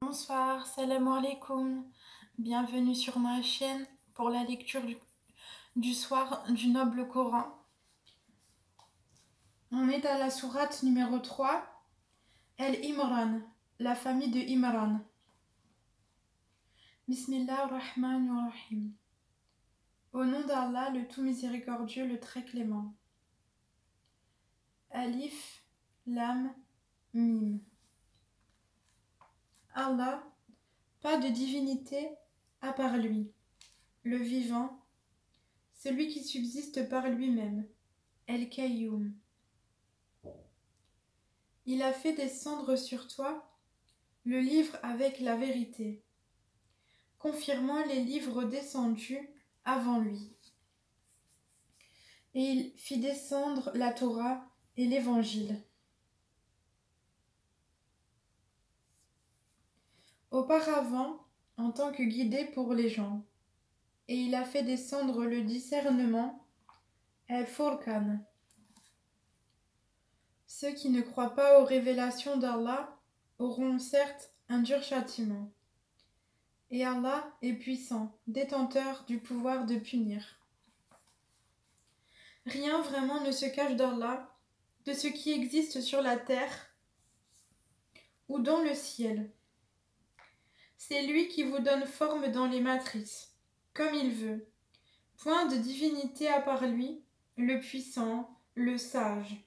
Bonsoir, salam alaikum. Bienvenue sur ma chaîne pour la lecture du soir du noble Coran. On est à la sourate numéro 3, Al-Imran, la famille de Imran. Bismillah ar-Rahman ar-Rahim. Au nom d'Allah, le tout miséricordieux, le très clément. Alif, Lam, Mim. Allah, pas de divinité à part lui, le vivant, celui qui subsiste par lui-même, El-Qayyum. Il a fait descendre sur toi le livre avec la vérité, confirmant les livres descendus avant lui. Et il fit descendre la Torah et l'Évangile. Auparavant, en tant que guidé pour les gens, et il a fait descendre le discernement, El-Furqan. Ceux qui ne croient pas aux révélations d'Allah auront certes un dur châtiment. Et Allah est puissant, détenteur du pouvoir de punir. Rien vraiment ne se cache d'Allah, de ce qui existe sur la terre ou dans le ciel. C'est lui qui vous donne forme dans les matrices, comme il veut. Point de divinité à part lui, le puissant, le sage.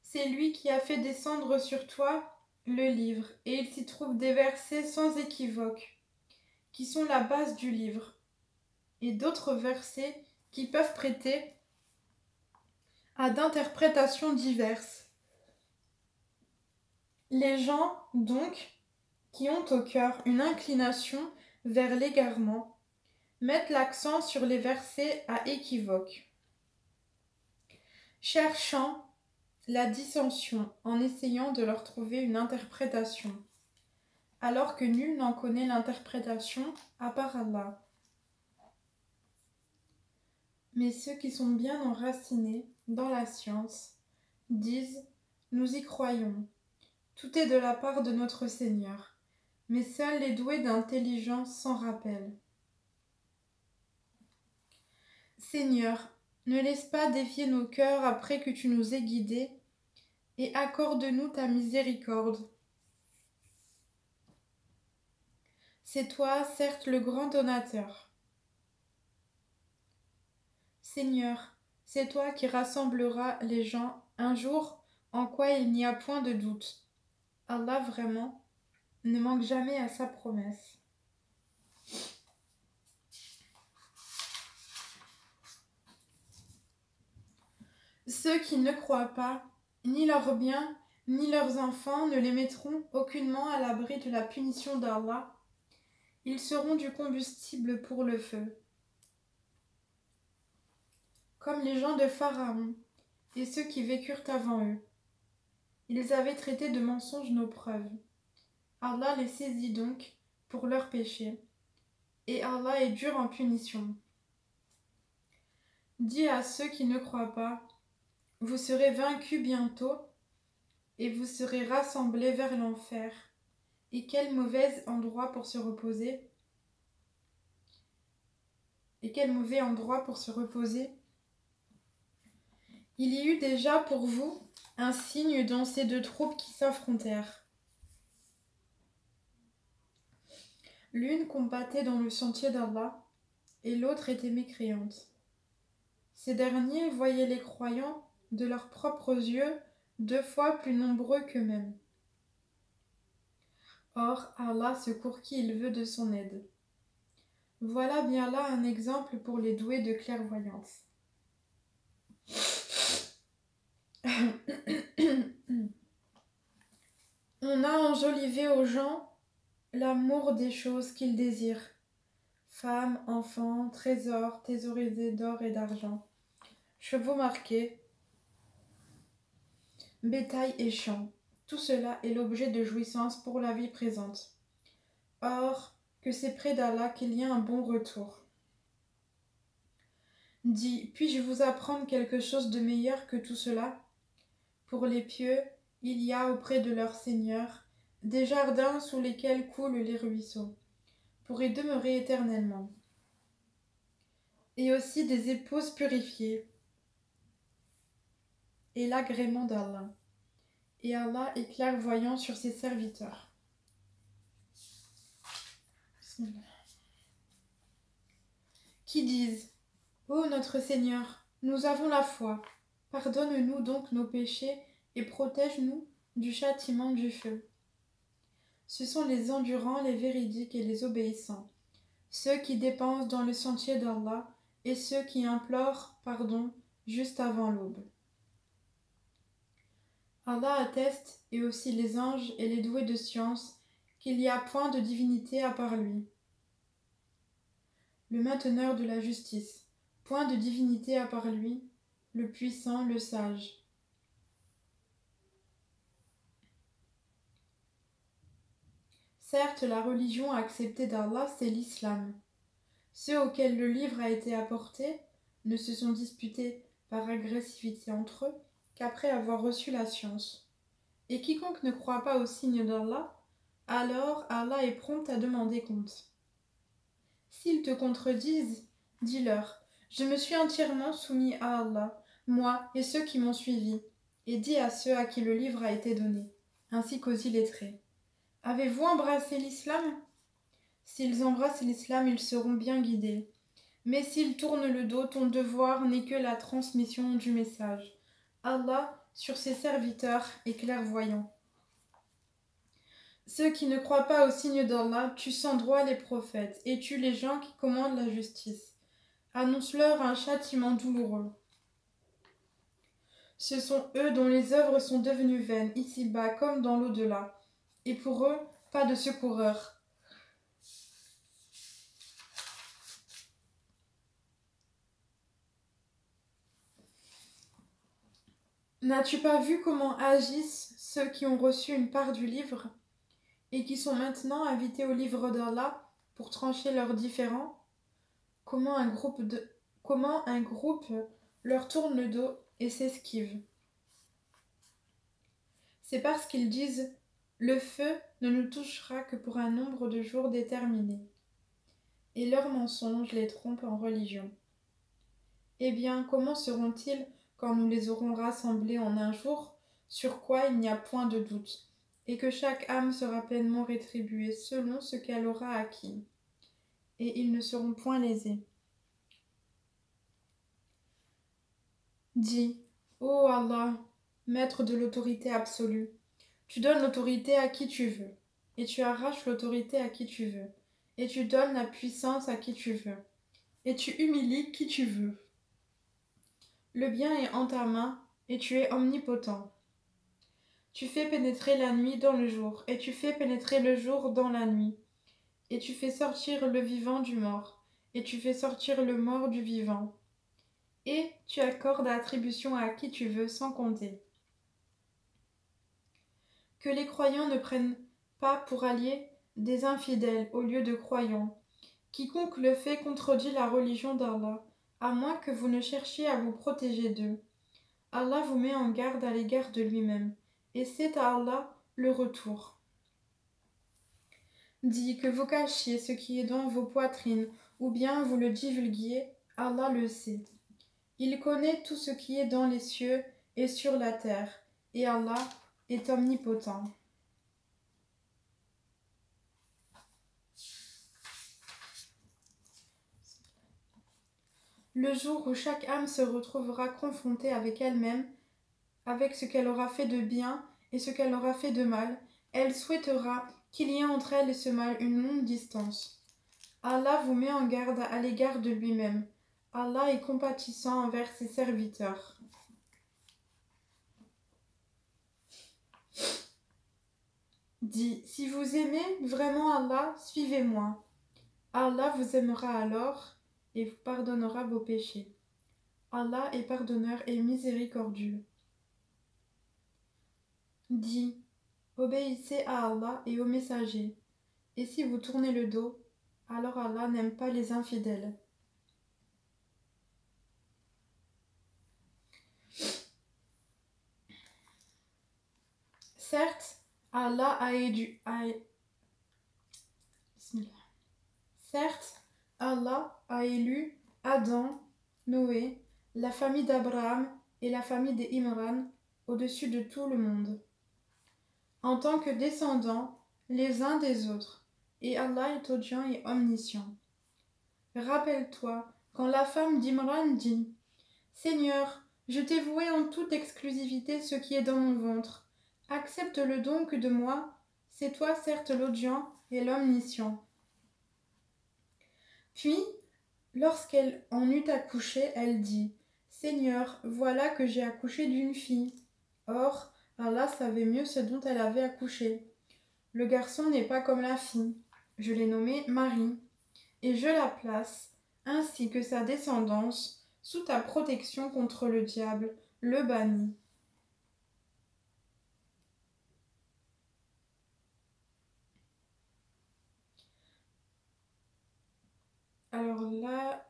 C'est lui qui a fait descendre sur toi le livre, et il s'y trouve des versets sans équivoque, qui sont la base du livre, et d'autres versets qui peuvent prêter à d'interprétations diverses. Les gens, donc, qui ont au cœur une inclination vers l'égarement, mettent l'accent sur les versets à équivoque, cherchant la dissension en essayant de leur trouver une interprétation, alors que nul n'en connaît l'interprétation à part Allah. Mais ceux qui sont bien enracinés dans la science disent « Nous y croyons, tout est de la part de notre Seigneur, mais seuls les doués d'intelligence s'en rappellent. » Seigneur, ne laisse pas dévier nos cœurs après que tu nous aies guidés, et accorde-nous ta miséricorde. C'est toi, certes, le grand donateur. Seigneur, c'est toi qui rassembleras les gens un jour en quoi il n'y a point de doute. Allah vraiment ne manque jamais à sa promesse. Ceux qui ne croient pas, ni leurs biens, ni leurs enfants ne les mettront aucunement à l'abri de la punition d'Allah. Ils seront du combustible pour le feu. Comme les gens de Pharaon et ceux qui vécurent avant eux. Ils avaient traité de mensonges nos preuves. Allah les saisit donc pour leurs péchés, et Allah est dur en punition. Dis à ceux qui ne croient pas, vous serez vaincus bientôt, et vous serez rassemblés vers l'enfer. Et quel mauvais endroit pour se reposer! Et quel mauvais endroit pour se reposer! Il y eut déjà pour vous un signe dans ces deux troupes qui s'affrontèrent. L'une combattait dans le sentier d'Allah, et l'autre était mécréante. Ces derniers voyaient les croyants de leurs propres yeux 2 fois plus nombreux qu'eux-mêmes. Or, Allah secourt qui il veut de son aide. Voilà bien là un exemple pour les doués de clairvoyance. On a enjolivé aux gens l'amour des choses qu'ils désirent. Femmes, enfants, trésors, thésaurisés d'or et d'argent, chevaux marqués, bétail et champs. Tout cela est l'objet de jouissance pour la vie présente. Or, que c'est près d'Allah qu'il y a un bon retour. Dis, puis-je vous apprendre quelque chose de meilleur que tout cela? Pour les pieux, il y a auprès de leur Seigneur des jardins sous lesquels coulent les ruisseaux, pour y demeurer éternellement, et aussi des épouses purifiées, et l'agrément d'Allah. Et Allah est clairvoyant sur ses serviteurs. Bismillah. Qui disent: Ô notre Seigneur, nous avons la foi, pardonne-nous donc nos péchés et protège-nous du châtiment du feu. Ce sont les endurants, les véridiques et les obéissants, ceux qui dépensent dans le sentier d'Allah et ceux qui implorent pardon juste avant l'aube. Allah atteste, et aussi les anges et les doués de science, qu'il n'y a point de divinité à part lui. Le mainteneur de la justice, point de divinité à part lui, le puissant, le sage. Certes, la religion acceptée d'Allah, c'est l'islam. Ceux auxquels le livre a été apporté ne se sont disputés par agressivité entre eux qu'après avoir reçu la science. Et quiconque ne croit pas au signe d'Allah, alors Allah est prompt à demander compte. S'ils te contredisent, dis-leur: Je me suis entièrement soumis à Allah, moi et ceux qui m'ont suivi, et dis à ceux à qui le livre a été donné, ainsi qu'aux illettrés: Avez-vous embrassé l'islam? S'ils embrassent l'islam, ils seront bien guidés. Mais s'ils tournent le dos, ton devoir n'est que la transmission du message. Allah, sur ses serviteurs, est clairvoyant. Ceux qui ne croient pas au signe d'Allah tuent sans droit les prophètes et tuent les gens qui commandent la justice. Annonce-leur un châtiment douloureux. Ce sont eux dont les œuvres sont devenues vaines, ici-bas comme dans l'au-delà. Et pour eux, pas de secoureur. N'as-tu pas vu comment agissent ceux qui ont reçu une part du livre et qui sont maintenant invités au livre d'Allah pour trancher leurs différends? Comment un groupe leur tourne le dos et s'esquive? C'est parce qu'ils disent: Le feu ne nous touchera que pour un nombre de jours déterminé. Et leurs mensonges les trompent en religion. Eh bien, comment seront-ils quand nous les aurons rassemblés en un jour, sur quoi il n'y a point de doute, et que chaque âme sera pleinement rétribuée selon ce qu'elle aura acquis, et ils ne seront point lésés. Dis: Ô Allah, maître de l'autorité absolue, tu donnes l'autorité à qui tu veux, et tu arraches l'autorité à qui tu veux, et tu donnes la puissance à qui tu veux, et tu humilies qui tu veux. Le bien est en ta main, et tu es omnipotent. Tu fais pénétrer la nuit dans le jour, et tu fais pénétrer le jour dans la nuit, et tu fais sortir le vivant du mort, et tu fais sortir le mort du vivant, et tu accordes attribution à qui tu veux sans compter. Que les croyants ne prennent pas pour alliés des infidèles au lieu de croyants. Quiconque le fait contredit la religion d'Allah, à moins que vous ne cherchiez à vous protéger d'eux. Allah vous met en garde à l'égard de lui-même, et c'est à Allah le retour. Dis que vous cachiez ce qui est dans vos poitrines, ou bien vous le divulguiez, Allah le sait. Il connaît tout ce qui est dans les cieux et sur la terre, et Allah est omnipotent. Le jour où chaque âme se retrouvera confrontée avec elle-même, avec ce qu'elle aura fait de bien et ce qu'elle aura fait de mal, elle souhaitera qu'il y ait entre elle et ce mal une longue distance. Allah vous met en garde à l'égard de lui-même. Allah est compatissant envers ses serviteurs. Dis: si vous aimez vraiment Allah, suivez-moi. Allah vous aimera alors et vous pardonnera vos péchés. Allah est pardonneur et miséricordieux. Dis: obéissez à Allah et aux messagers. Et si vous tournez le dos, alors Allah n'aime pas les infidèles. Certes, Allah a élu. Bismillah. Certes, Allah a élu Adam, Noé, la famille d'Abraham et la famille des Imran au-dessus de tout le monde, en tant que descendants les uns des autres, et Allah est audient et omniscient. Rappelle-toi, quand la femme d'Imran dit « Seigneur, je t'ai voué en toute exclusivité ce qui est dans mon ventre. Accepte-le donc de moi, c'est toi certes l'audient et l'omniscient. » Puis, lorsqu'elle en eut accouché, elle dit « Seigneur, voilà que j'ai accouché d'une fille. » Or, Allah savait mieux ce dont elle avait accouché. Le garçon n'est pas comme la fille. Je l'ai nommé Marie, et je la place, ainsi que sa descendance, sous ta protection contre le diable, le banni. Alors là,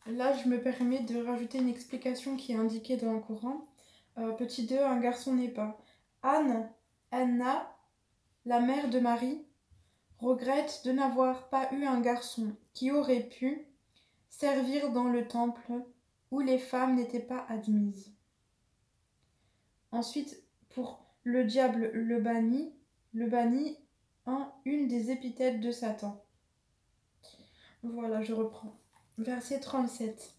je me permets de rajouter une explication qui est indiquée dans le Coran. Petit 2, un garçon n'est pas. Anna, la mère de Marie, regrette de n'avoir pas eu un garçon qui aurait pu servir dans le temple où les femmes n'étaient pas admises. Ensuite, pour le diable, le banni en une des épithètes de Satan. Voilà, je reprends. Verset 37.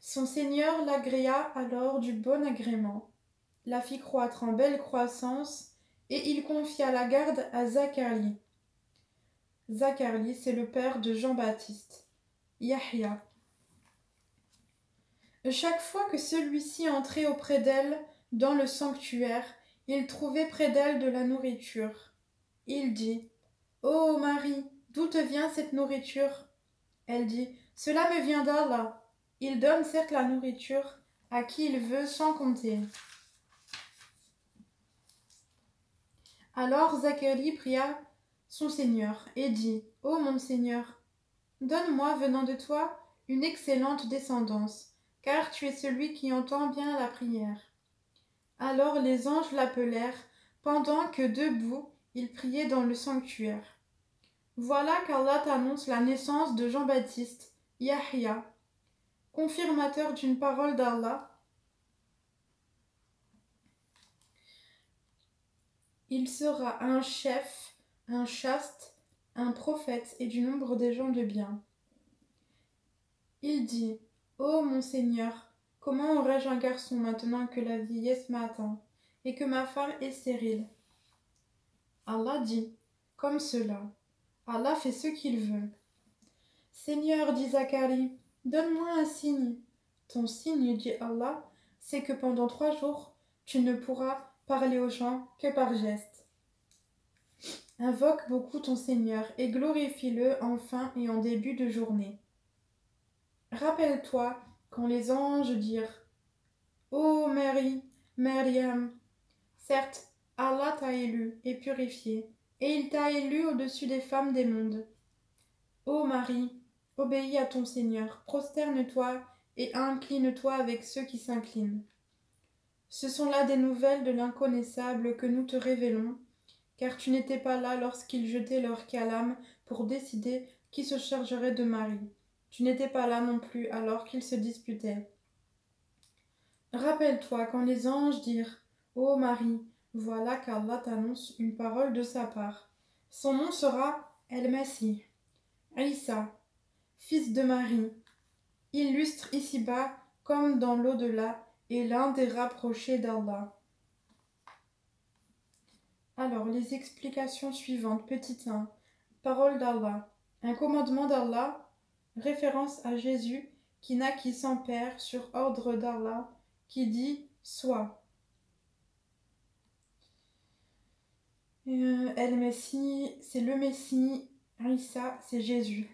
Son Seigneur l'agréa alors du bon agrément, la fit croître en belle croissance, et il confia la garde à Zacharie. Zacharie, c'est le père de Jean-Baptiste. Yahya. Chaque fois que celui-ci entrait auprès d'elle dans le sanctuaire, il trouvait près d'elle de la nourriture. Il dit « Ô Marie, d'où te vient cette nourriture ?» Elle dit « Cela me vient d'Allah. Il donne certes la nourriture à qui il veut sans compter. » Alors Zacharie pria son Seigneur et dit « Ô mon Seigneur, donne-moi venant de toi une excellente descendance, car tu es celui qui entend bien la prière. » Alors les anges l'appelèrent, pendant que debout il priait dans le sanctuaire. Voilà qu'Allah t'annonce la naissance de Jean-Baptiste, Yahya, confirmateur d'une parole d'Allah. Il sera un chef, un chaste, un prophète et du nombre des gens de bien. Il dit « Ô mon Seigneur, comment aurais-je un garçon maintenant que la vieillesse m'atteint et que ma femme est stérile ?» Allah dit « Comme cela, Allah fait ce qu'il veut. » « Seigneur, dit Zacharie, donne-moi un signe. » « Ton signe, dit Allah, c'est que pendant 3 jours, tu ne pourras parler aux gens que par geste. Invoque beaucoup ton Seigneur et glorifie-le en fin et en début de journée. Rappelle-toi quand les anges dirent « Ô Marie, Maryam, certes, Allah t'a élu et purifié, et il t'a élu au-dessus des femmes des mondes. Ô Marie, obéis à ton Seigneur, prosterne-toi et incline-toi avec ceux qui s'inclinent. Ce sont là des nouvelles de l'inconnaissable que nous te révélons, car tu n'étais pas là lorsqu'ils jetaient leur calame pour décider qui se chargerait de Marie. Tu n'étais pas là non plus alors qu'ils se disputaient. Rappelle-toi quand les anges dirent « Ô Marie, voilà qu'Allah t'annonce une parole de sa part. Son nom sera El-Messie, Isa, fils de Marie, illustre ici-bas comme dans l'au-delà et l'un des rapprochés d'Allah. » Alors, les explications suivantes. Petit 1. Parole d'Allah. Un commandement d'Allah, référence à Jésus qui naquit sans père sur ordre d'Allah, qui dit « Sois ». El-Messie, c'est le Messie. Isa, c'est Jésus.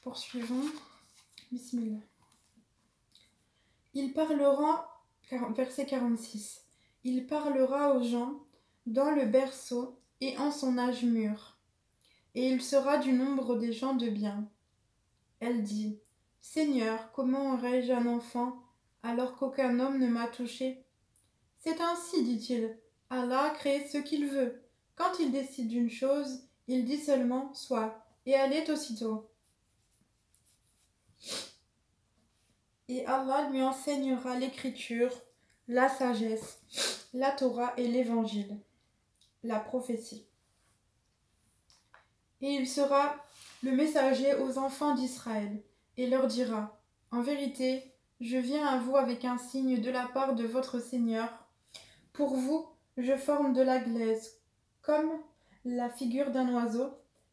Poursuivons. Bismillah. Il parlera, verset 46, il parlera aux gens dans le berceau et en son âge mûr, et il sera du nombre des gens de bien. Elle dit, Seigneur, comment aurais-je un enfant alors qu'aucun homme ne m'a touché? C'est ainsi, dit-il, Allah crée ce qu'il veut. Quand il décide d'une chose, il dit seulement soit, et elle est aussitôt. Et Allah lui enseignera l'écriture, la sagesse, la Torah et l'évangile, la prophétie. Et il sera le messager aux enfants d'Israël, et leur dira, en vérité, je viens à vous avec un signe de la part de votre Seigneur. Pour vous, je forme de la glaise, comme la figure d'un oiseau,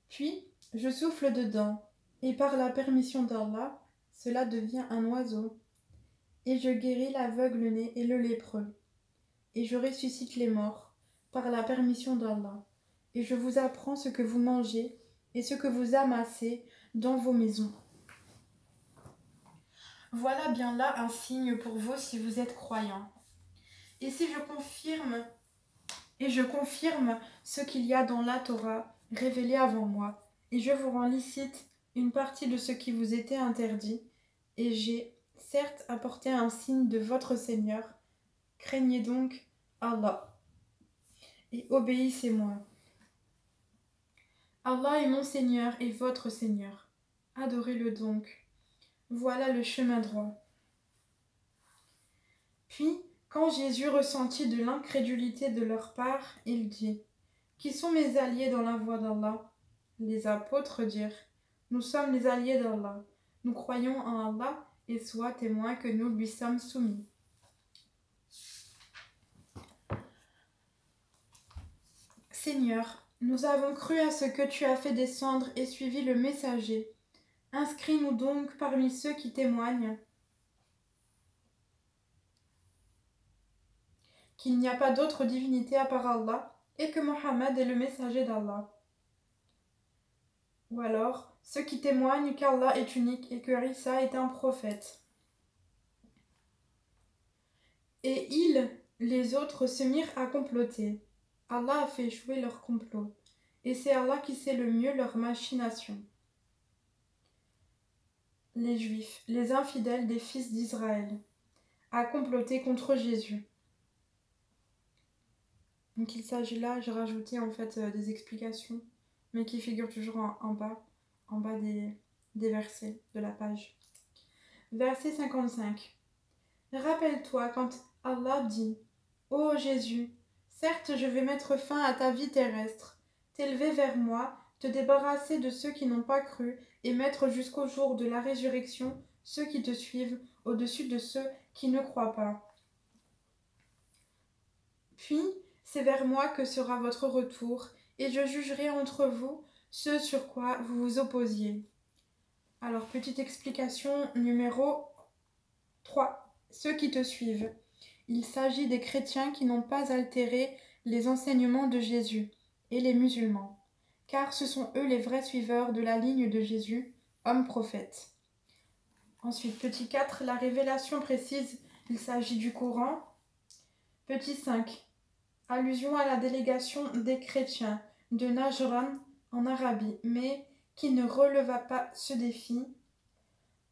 puis je souffle dedans, et par la permission d'Allah, cela devient un oiseau. Et je guéris l'aveugle-né et le lépreux, et je ressuscite les morts, par la permission d'Allah. Et je vous apprends ce que vous mangez et ce que vous amassez dans vos maisons. Voilà bien là un signe pour vous si vous êtes croyants. Et si je confirme ce qu'il y a dans la Torah révélé avant moi, et je vous rends licite une partie de ce qui vous était interdit, et j'ai certes apporté un signe de votre Seigneur, craignez donc Allah et obéissez-moi. Allah est mon Seigneur et votre Seigneur. Adorez-le donc. Voilà le chemin droit. Puis, quand Jésus ressentit de l'incrédulité de leur part, il dit, « Qui sont mes alliés dans la voie d'Allah ?» Les apôtres dirent, « Nous sommes les alliés d'Allah. Nous croyons en Allah et sois témoin que nous lui sommes soumis. » Seigneur, nous avons cru à ce que tu as fait descendre et suivi le messager. Inscris-nous donc parmi ceux qui témoignent qu'il n'y a pas d'autre divinité à part Allah et que Mohammed est le messager d'Allah. Ou alors, ceux qui témoignent qu'Allah est unique et que Isa est un prophète. Et ils, les autres, se mirent à comploter. Allah a fait échouer leur complot, et c'est Allah qui sait le mieux leur machination. Les Juifs, les infidèles des fils d'Israël, a comploté contre Jésus. Donc il s'agit là, j'ai rajouté en fait des explications, mais qui figurent toujours en bas des versets de la page. Verset 55. Rappelle-toi quand Allah dit « Ô Jésus, certes je vais mettre fin à ta vie terrestre, t'élever vers moi, te débarrasser de ceux qui n'ont pas cru et mettre jusqu'au jour de la résurrection ceux qui te suivent au-dessus de ceux qui ne croient pas. Puis c'est vers moi que sera votre retour, et je jugerai entre vous ce sur quoi vous vous opposiez. » Alors, petite explication numéro 3. Ceux qui te suivent. Il s'agit des chrétiens qui n'ont pas altéré les enseignements de Jésus, et les musulmans, car ce sont eux les vrais suiveurs de la ligne de Jésus, homme prophète. Ensuite, petit 4, la révélation précise, il s'agit du Coran. Petit 5, allusion à la délégation des chrétiens de Najran en Arabie, mais qui ne releva pas ce défi.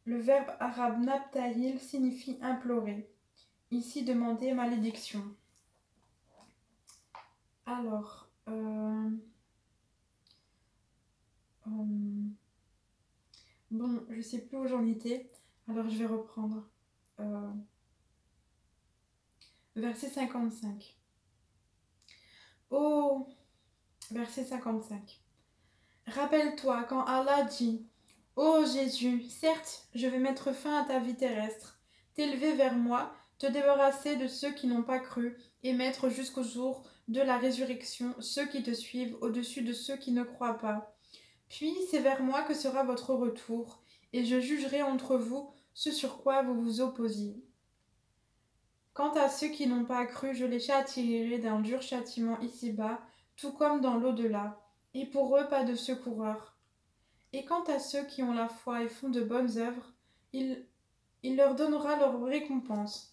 Le verbe arabe nabtahil signifie implorer. Ici, demander malédiction. Alors, bon, je sais plus où j'en étais, alors je vais reprendre. Verset 55. Oh, verset 55. Rappelle-toi quand Allah dit « Ô Jésus, certes, je vais mettre fin à ta vie terrestre, t'élever vers moi, te débarrasser de ceux qui n'ont pas cru, et mettre jusqu'au jour de la résurrection ceux qui te suivent au-dessus de ceux qui ne croient pas. Puis c'est vers moi que sera votre retour, et je jugerai entre vous ce sur quoi vous vous opposiez. Quant à ceux qui n'ont pas cru, je les châtierai d'un dur châtiment ici-bas, tout comme dans l'au-delà, et pour eux pas de secoureur. Et quant à ceux qui ont la foi et font de bonnes œuvres, il leur donnera leur récompense.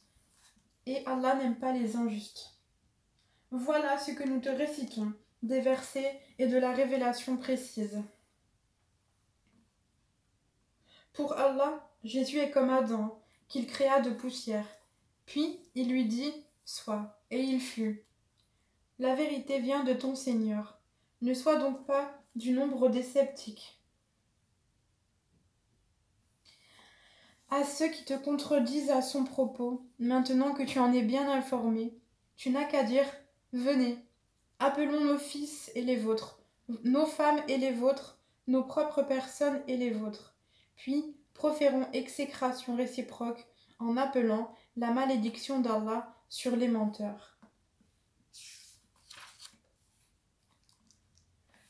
Et Allah n'aime pas les injustes. Voilà ce que nous te récitons, des versets et de la révélation précise. Pour Allah, Jésus est comme Adam, qu'il créa de poussière. Puis il lui dit « Sois », et il fut. La vérité vient de ton Seigneur. Ne sois donc pas du nombre des sceptiques. À ceux qui te contredisent à son propos, maintenant que tu en es bien informé, tu n'as qu'à dire « Venez, appelons nos fils et les vôtres, nos femmes et les vôtres, nos propres personnes et les vôtres. Puis proférons exécration réciproque en appelant la malédiction d'Allah sur les menteurs. »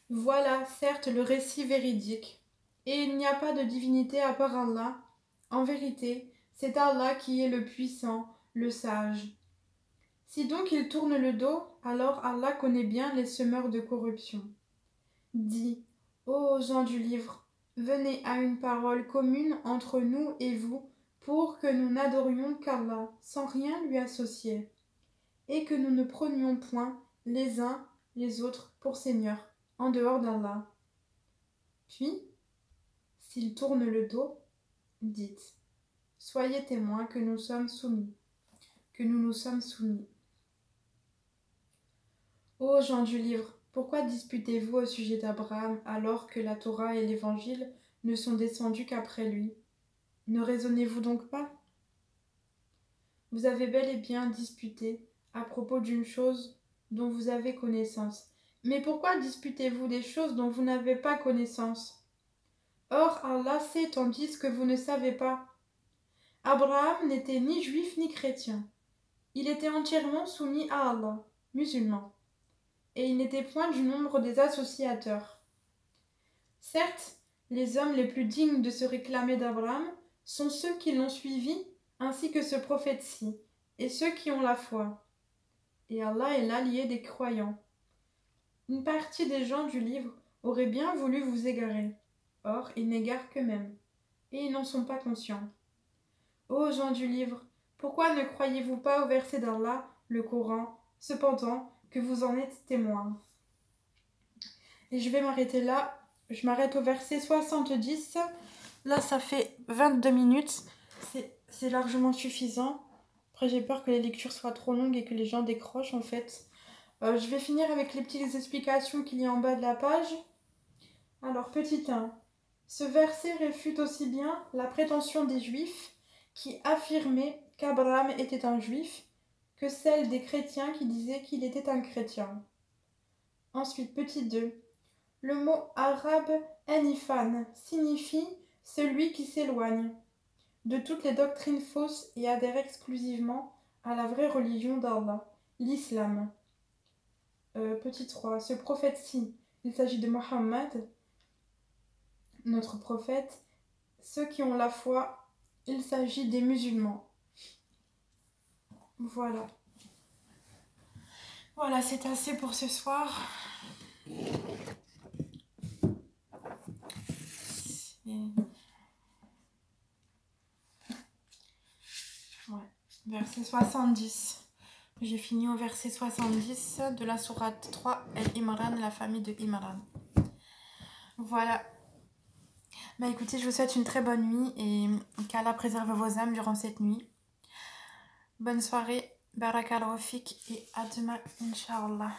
Voilà certes le récit véridique, et il n'y a pas de divinité à part Allah. En vérité, c'est Allah qui est le puissant, le sage. Si donc ils tournent le dos, alors Allah connaît bien les semeurs de corruption. Dis, ô gens du livre, venez à une parole commune entre nous et vous, pour que nous n'adorions qu'Allah, sans rien lui associer, et que nous ne prenions point les uns les autres pour seigneurs, en dehors d'Allah. Puis, s'ils tournent le dos, dites, soyez témoins que nous nous sommes soumis. Ô gens du livre, pourquoi disputez-vous au sujet d'Abraham alors que la Torah et l'Évangile ne sont descendus qu'après lui? Ne raisonnez-vous donc pas? Vous avez bel et bien disputé à propos d'une chose dont vous avez connaissance. Mais pourquoi disputez-vous des choses dont vous n'avez pas connaissance? Or Allah sait tandis que vous ne savez pas. Abraham n'était ni juif ni chrétien. Il était entièrement soumis à Allah, musulman, et il n'était point du nombre des associateurs. Certes, les hommes les plus dignes de se réclamer d'Abraham sont ceux qui l'ont suivi, ainsi que ce prophète-ci, et ceux qui ont la foi. Et Allah est l'allié des croyants. Une partie des gens du livre aurait bien voulu vous égarer. Or, ils n'égarent qu'eux-mêmes, et ils n'en sont pas conscients. Ô gens du livre, pourquoi ne croyez-vous pas au verset d'Allah, le Coran, cependant que vous en êtes témoins? Et je vais m'arrêter là. Je m'arrête au verset 70. Là, ça fait 22 minutes. C'est largement suffisant. Après, j'ai peur que les lectures soient trop longues et que les gens décrochent, en fait. Je vais finir avec les petites explications qu'il y a en bas de la page. Alors, petit 1. Ce verset réfute aussi bien la prétention des Juifs qui affirmaient qu'Abraham était un Juif que celle des chrétiens qui disaient qu'il était un chrétien. Ensuite, petit 2. Le mot arabe hanifan signifie celui qui s'éloigne de toutes les doctrines fausses et adhère exclusivement à la vraie religion d'Allah, l'islam. Petit 3. Ce prophète-ci, il s'agit de Mohammed, notre prophète. Ceux qui ont la foi, il s'agit des musulmans. Voilà. Voilà, c'est assez pour ce soir. Ouais. Verset 70. J'ai fini au verset 70 de la sourate 3, Al-Imran, la famille de Imran. Voilà. Bah écoutez, je vous souhaite une très bonne nuit et qu'Allah préserve vos âmes durant cette nuit. Bonne soirée, barakallahu fik et à demain, Inch'Allah.